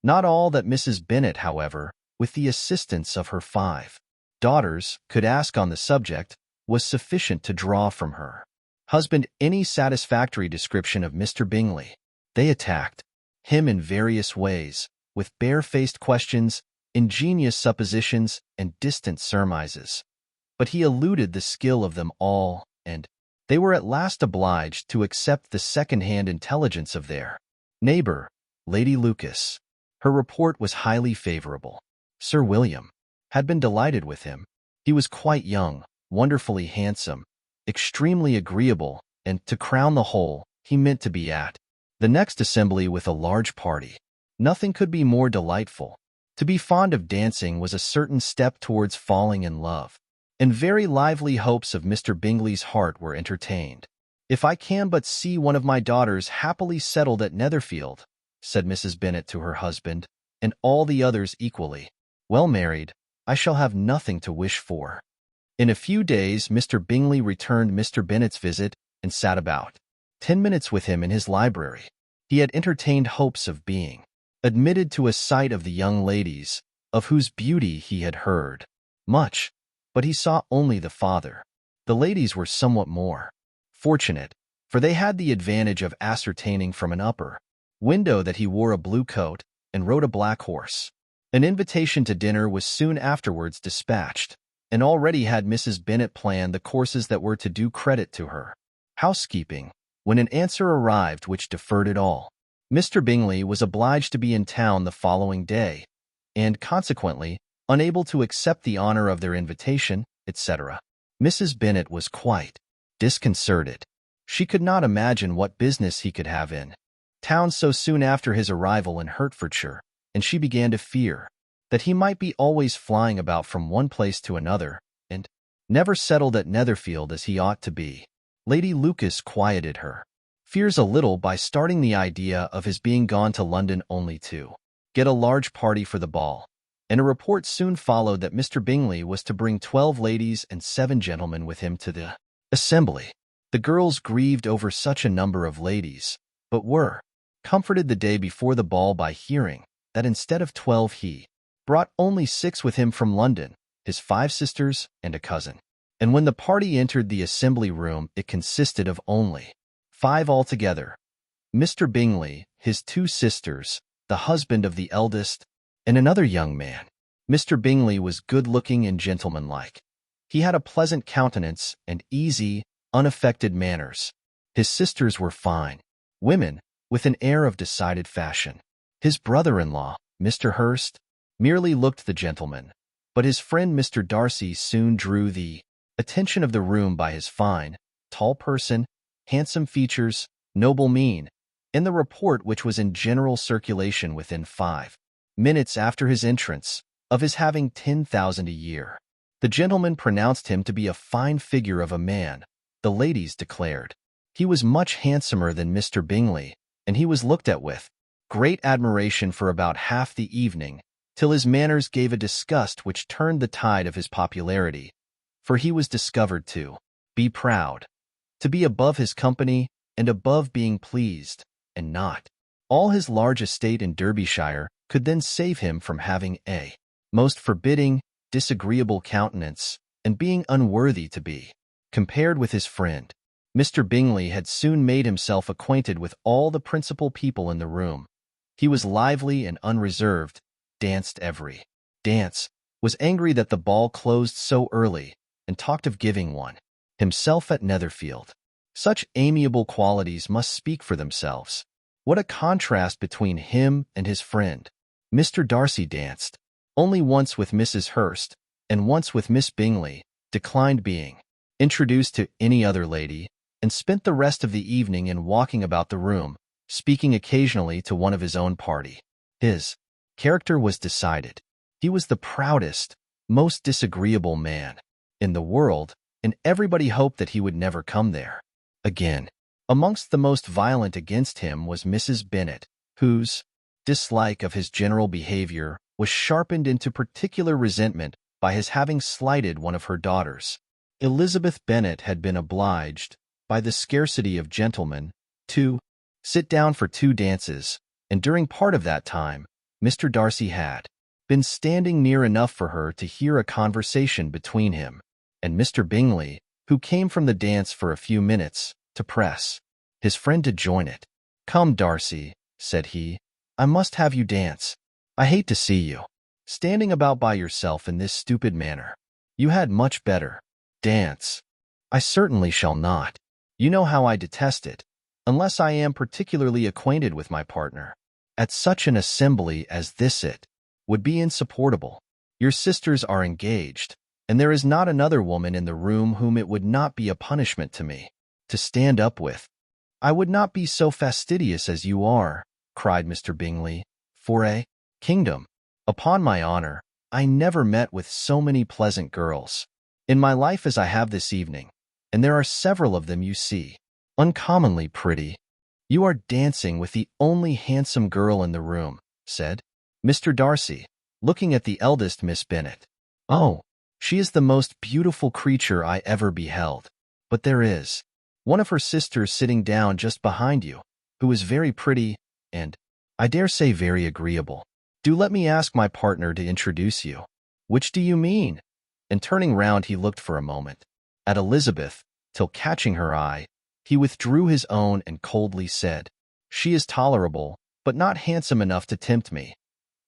Not all that Mrs. Bennet, however, with the assistance of her 5 daughters, could ask on the subject, was sufficient to draw from her husband any satisfactory description of Mr. Bingley. They attacked him in various ways, with barefaced questions, ingenious suppositions, and distant surmises. But he eluded the skill of them all, and they were at last obliged to accept the second-hand intelligence of their neighbor, Lady Lucas. Her report was highly favorable. Sir William had been delighted with him. He was quite young, wonderfully handsome, extremely agreeable, and, to crown the whole, he meant to be at the next assembly with a large party. Nothing could be more delightful. To be fond of dancing was a certain step towards falling in love, and very lively hopes of Mr. Bingley's heart were entertained. "If I can but see one of my daughters happily settled at Netherfield," said Mrs. Bennet to her husband, "and all the others equally well married, I shall have nothing to wish for." In a few days Mr. Bingley returned Mr. Bennet's visit and sat about 10 minutes with him in his library. He had entertained hopes of being admitted to a sight of the young ladies, of whose beauty he had heard much, but he saw only the father. The ladies were somewhat more fortunate, for they had the advantage of ascertaining from an upper window that he wore a blue coat and rode a black horse. An invitation to dinner was soon afterwards dispatched, and already had Mrs. Bennet planned the courses that were to do credit to her housekeeping, when an answer arrived which deferred it all. Mr. Bingley was obliged to be in town the following day, and, consequently, unable to accept the honor of their invitation, etc. Mrs. Bennet was quite disconcerted. She could not imagine what business he could have in town so soon after his arrival in Hertfordshire, and she began to fear that he might be always flying about from one place to another, and never settled at Netherfield as he ought to be. Lady Lucas quieted her fears a little by starting the idea of his being gone to London only to get a large party for the ball, and a report soon followed that Mr. Bingley was to bring 12 ladies and 7 gentlemen with him to the assembly. The girls grieved over such a number of ladies, but were comforted the day before the ball by hearing that instead of 12 he brought only 6 with him from London, his 5 sisters and a cousin. And when the party entered the assembly room, it consisted of only 5 altogether: Mr. Bingley, his 2 sisters, the husband of the eldest, and another young man. Mr. Bingley was good-looking and gentlemanlike. He had a pleasant countenance and easy, unaffected manners. His sisters were fine women, with an air of decided fashion. His brother-in-law, Mr. Hurst, merely looked the gentleman, but his friend Mr. Darcy soon drew the attention of the room by his fine, tall person, handsome features, noble mien, and the report which was in general circulation within 5 minutes after his entrance, of his having 10,000 a year. The gentleman pronounced him to be a fine figure of a man. The ladies declared he was much handsomer than Mr. Bingley, and he was looked at with great admiration for about half the evening, till his manners gave a disgust which turned the tide of his popularity, for he was discovered to be proud, to be above his company, and above being pleased, and not all his large estate in Derbyshire could then save him from having a most forbidding, disagreeable countenance, and being unworthy to be compared with his friend. Mr. Bingley had soon made himself acquainted with all the principal people in the room. He was lively and unreserved, danced every dance, was angry that the ball closed so early, and talked of giving one himself at Netherfield. Such amiable qualities must speak for themselves. What a contrast between him and his friend. Mr. Darcy danced only once with Mrs. Hurst, and once with Miss Bingley, declined being introduced to any other lady, and spent the rest of the evening in walking about the room, speaking occasionally to one of his own party. His character was decided. He was the proudest, most disagreeable man in the world, and everybody hoped that he would never come there again. Amongst the most violent against him was Mrs. Bennet, whose dislike of his general behavior was sharpened into particular resentment by his having slighted one of her daughters. Elizabeth Bennet had been obliged, by the scarcity of gentlemen, to sit down for 2 dances, and during part of that time, Mr. Darcy had been standing near enough for her to hear a conversation between him and Mr. Bingley, who came from the dance for a few minutes to press his friend to join it. "Come, Darcy," said he, "I must have you dance. I hate to see you standing about by yourself in this stupid manner. You had much better dance." "I certainly shall not. You know how I detest it, unless I am particularly acquainted with my partner. At such an assembly as this it would be insupportable. Your sisters are engaged, and there is not another woman in the room whom it would not be a punishment to me to stand up with. I would not be so fastidious as you are," cried Mr. Bingley, "for a kingdom. Upon my honor, I never met with so many pleasant girls in my life as I have this evening, and there are several of them you see uncommonly pretty." "You are dancing with the only handsome girl in the room," said Mr. Darcy, looking at the eldest Miss Bennet. "Oh, she is the most beautiful creature I ever beheld. But there is one of her sisters sitting down just behind you, who is very pretty, and, I dare say, very agreeable. Do let me ask my partner to introduce you." "Which do you mean?" And turning round, he looked for a moment at Elizabeth, till, catching her eye, he withdrew his own and coldly said, "She is tolerable, but not handsome enough to tempt me.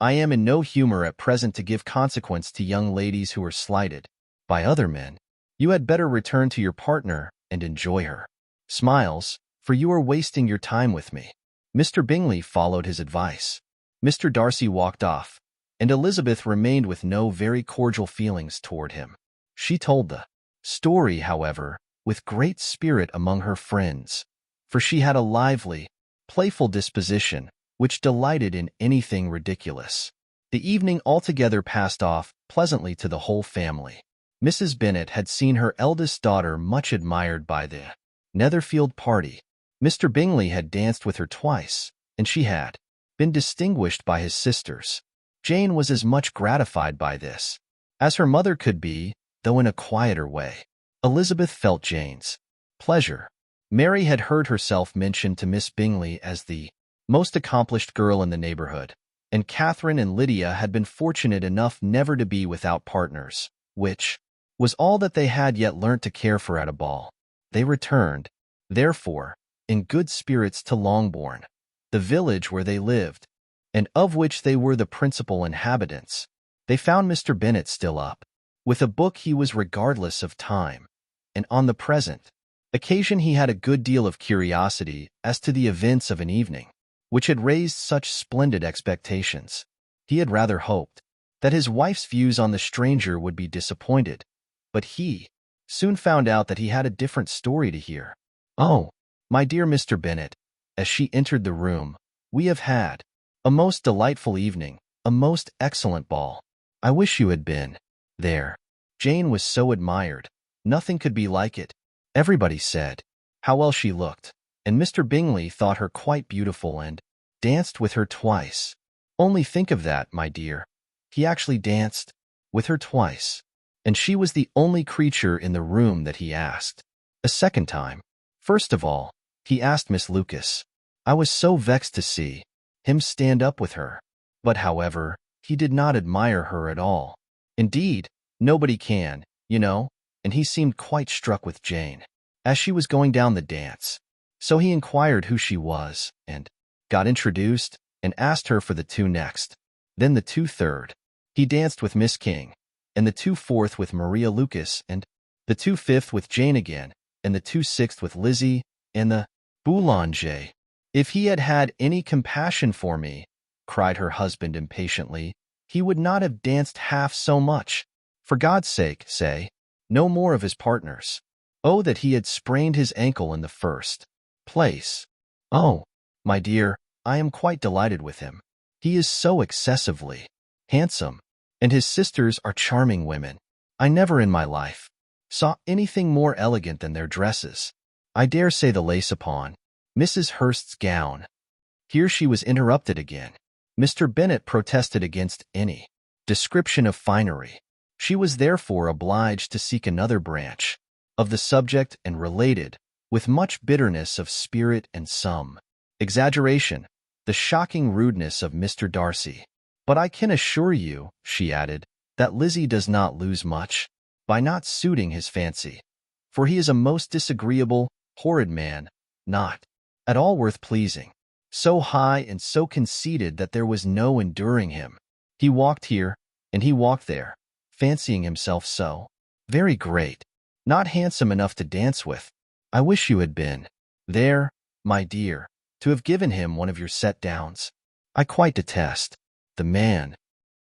I am in no humor at present to give consequence to young ladies who are slighted by other men. You had better return to your partner and enjoy her smiles, for you are wasting your time with me." Mr. Bingley followed his advice. Mr. Darcy walked off, and Elizabeth remained with no very cordial feelings toward him. She told the story, however, with great spirit among her friends, for she had a lively, playful disposition, which delighted in anything ridiculous. The evening altogether passed off pleasantly to the whole family. Mrs. Bennet had seen her eldest daughter much admired by the Netherfield party. Mr. Bingley had danced with her twice, and she had been distinguished by his sisters. Jane was as much gratified by this as her mother could be, though in a quieter way. Elizabeth felt Jane's pleasure. Mary had heard herself mentioned to Miss Bingley as the most accomplished girl in the neighborhood, and Catherine and Lydia had been fortunate enough never to be without partners, which was all that they had yet learnt to care for at a ball. They returned, therefore, in good spirits to Longbourn, the village where they lived, and of which they were the principal inhabitants. They found Mr. Bennet still up. With a book he was regardless of time, and on the present occasion he had a good deal of curiosity as to the events of an evening which had raised such splendid expectations. He had rather hoped that his wife's views on the stranger would be disappointed, but he soon found out that he had a different story to hear. "Oh, my dear Mr. Bennet," as she entered the room, "we have had a most delightful evening, a most excellent ball. I wish you had been there. Jane was so admired. Nothing could be like it. Everybody said how well she looked, and Mr. Bingley thought her quite beautiful and danced with her twice. Only think of that, my dear. He actually danced with her twice, and she was the only creature in the room that he asked a second time. First of all, he asked Miss Lucas. I was so vexed to see him stand up with her. But, however, he did not admire her at all. Indeed, nobody can, you know, and he seemed quite struck with Jane as she was going down the dance. So he inquired who she was, and got introduced, and asked her for the two next. Then the two third. He danced with Miss King, and the two fourth with Maria Lucas, and the two fifth with Jane again, and the two sixth with Lizzie, and the boulanger. If he had had any compassion for me, cried her husband impatiently, he would not have danced half so much. For God's sake, say no more of his partners. Oh, that he had sprained his ankle in the first place. Oh, my dear, I am quite delighted with him. He is so excessively handsome, and his sisters are charming women. I never in my life saw anything more elegant than their dresses. I dare say the lace upon Mrs. Hurst's gown. Here she was interrupted again. Mr. Bennet protested against any description of finery. She was therefore obliged to seek another branch of the subject, and related, with much bitterness of spirit and some exaggeration, the shocking rudeness of Mr. Darcy. But I can assure you, she added, that Lizzie does not lose much by not suiting his fancy, for he is a most disagreeable, horrid man, not at all worth pleasing, so high and so conceited that there was no enduring him. He walked here, and he walked there, fancying himself so very great, not handsome enough to dance with. I wish you had been there, my dear, to have given him one of your set-downs. I quite detest the man